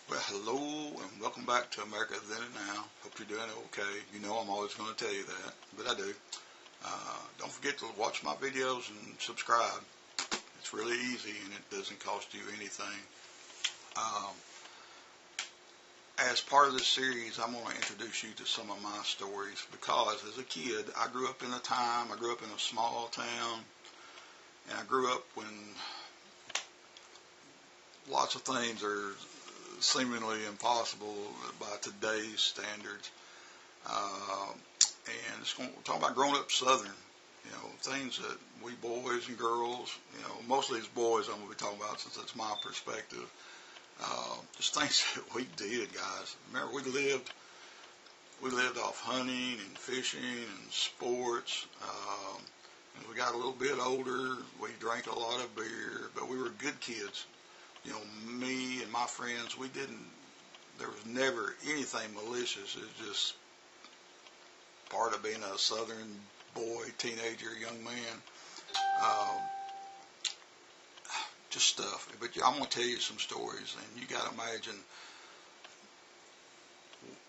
Well, hello and welcome back to America Then and Now. Hope you're doing okay. You know I'm always going to tell you that, but I do. Don't forget to watch my videos and subscribe. It's really easy and it doesn't cost you anything. Um, as part of this series, I'm going to introduce you to some of my stories because as a kid, I grew up in a small town, and I grew up when lots of things are seemingly impossible by today's standards. And we're talking about growing up Southern, things that we boys and girls, mostly it's boys I'm going to be talking about since that's my perspective. Just things that we did, guys. Remember, we lived off hunting and fishing and sports. As we got a little bit older, we drank a lot of beer, but we were good kids. Me and my friends, there was never anything malicious. It was just part of being a Southern boy, teenager, young man. Just stuff. But I'm going to tell you some stories, and you got to imagine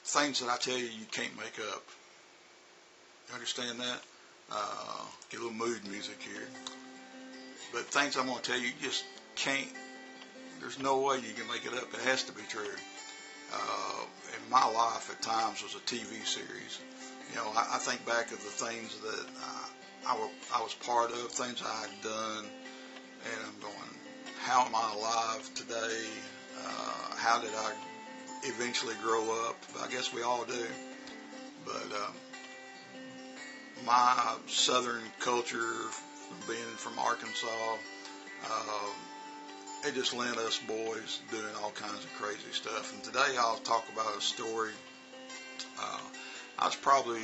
things that I tell you can't make up. You understand that? Get a little mood music here. But things I'm going to tell you, you just can't. There's no way you can make it up. It has to be true. And my life at times was a TV series. I think back of the things that I was part of, things I had done, and I'm going, how am I alive today? How did I eventually grow up? I guess we all do. But my Southern culture, being from Arkansas, it just lent us boys doing all kinds of crazy stuff. And today I'll talk about a story. I was probably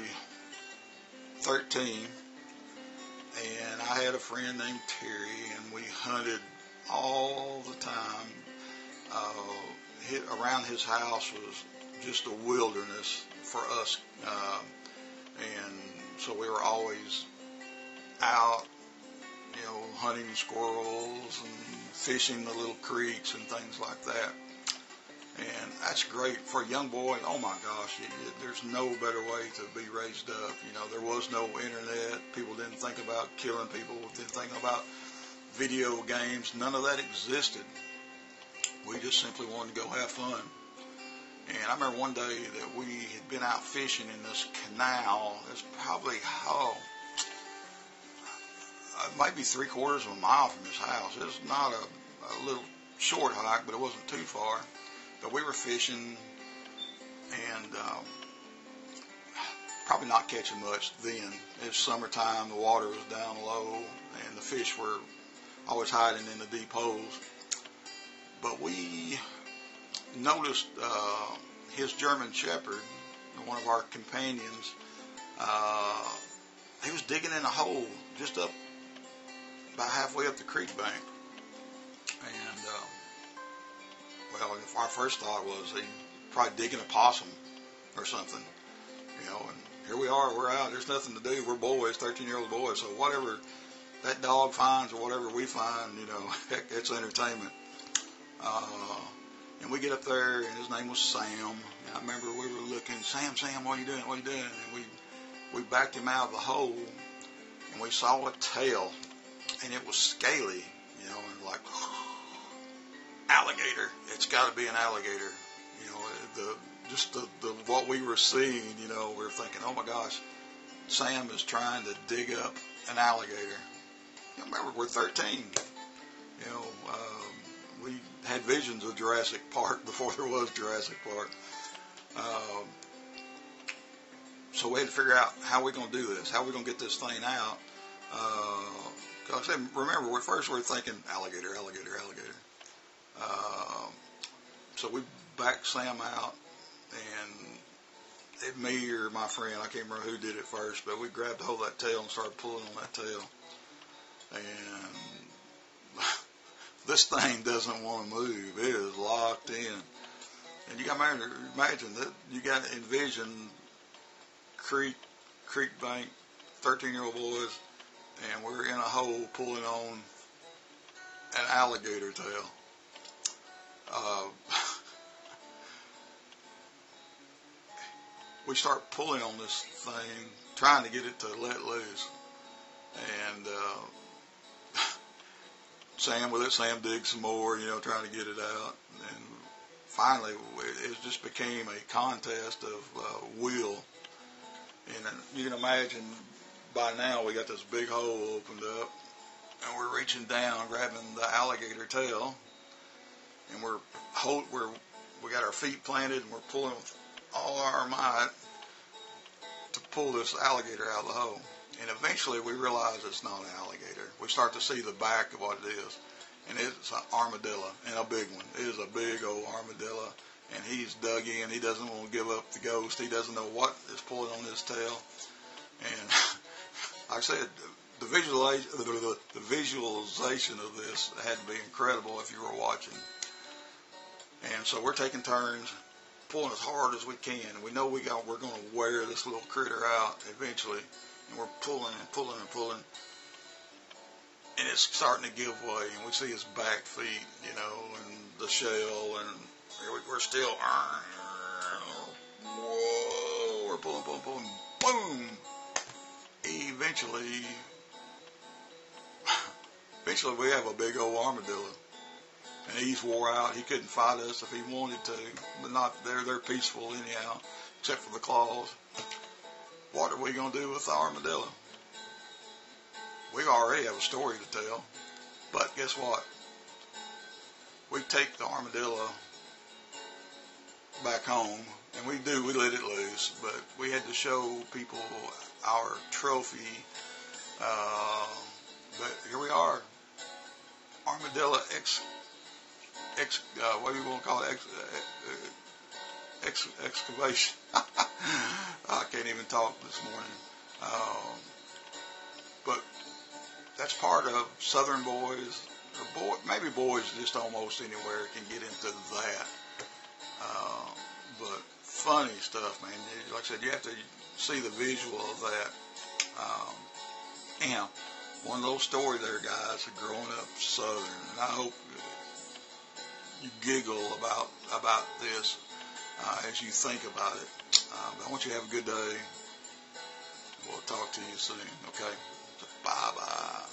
13, and I had a friend named Terry, and we hunted all the time. Around his house was just a wilderness for us, and so we were always out, hunting squirrels and fishing the little creeks and things like that. And that's great for a young boy. Oh my gosh, there's no better way to be raised up. There was no internet. People didn't think about killing people. Didn't think about video games. None of that existed. We just simply wanted to go have fun. And I remember one day that we had been out fishing in this canal. It's probably, it might be 3/4 of a mile from his house. It was not a little short hike, but it wasn't too far. But we were fishing and probably not catching much then. It was summertime, the water was down low, and the fish were always hiding in the deep holes. But we noticed his German Shepherd, one of our companions, he was digging in a hole just up about halfway up the creek bank. And our first thought was he probably digging a possum or something, and here we are, we're out, there's nothing to do, we're boys, 13-year-old boys, so whatever that dog finds or whatever we find, heck, it's entertainment. And we get up there, and his name was Sam, and I remember we were looking, Sam, what are you doing, and we backed him out of the hole, and we saw a tail, and it was scaly, and like, alligator. It's got to be an alligator. What we were seeing, we were thinking, oh my gosh, Sam is trying to dig up an alligator. Remember, we're 13. We had visions of Jurassic Park before there was Jurassic Park. So we had to figure out how we're going to do this, how we're going to get this thing out. Because remember, first we were thinking alligator. So we backed Sam out, and me or my friend, I can't remember who did it first, but we grabbed hold of that tail and started pulling on that tail. And this thing doesn't want to move. It is locked in. And you got to imagine that you got to envision creek bank, 13-year-old boys, and we're in a hole pulling on an alligator tail. we start pulling on this thing, trying to get it to let loose. And Sam digs some more, trying to get it out. And finally, it just became a contest of will. And you can imagine by now we got this big hole opened up, and we're reaching down, grabbing the alligator tail, and we got our feet planted, and we're pulling with all our might to pull this alligator out of the hole. And eventually we realize it's not an alligator. We start to see the back of what it is. And it's an armadillo, and a big one. It is a big old armadillo. And he's dug in. He doesn't want to give up the ghost. He doesn't know what is pulling on his tail. And like I said, the visualization of this had to be incredible if you were watching. And so we're taking turns pulling as hard as we can. We know we're going to wear this little critter out eventually. And we're pulling and pulling and pulling. And it's starting to give way. And we see his back feet, and the shell. And we're still, whoa, we're pulling, pulling, pulling. Boom! Eventually we have a big old armadillo. And he's wore out. He couldn't fight us if he wanted to. But they're peaceful anyhow, except for the claws. What are we going to do with the armadillo? We already have a story to tell. But guess what? We take the armadillo back home, and we let it loose, but we had to show people our trophy. But here we are. Armadillo what do you want to call it? Excavation. I can't even talk this morning. But that's part of Southern boys, or maybe boys just almost anywhere can get into that. But funny stuff, man. Like I said, you have to see the visual of that. Anyhow, one little story there, guys, of growing up Southern. And I hope you giggle about this as you think about it. I want you to have a good day. We'll talk to you soon, okay? So bye-bye.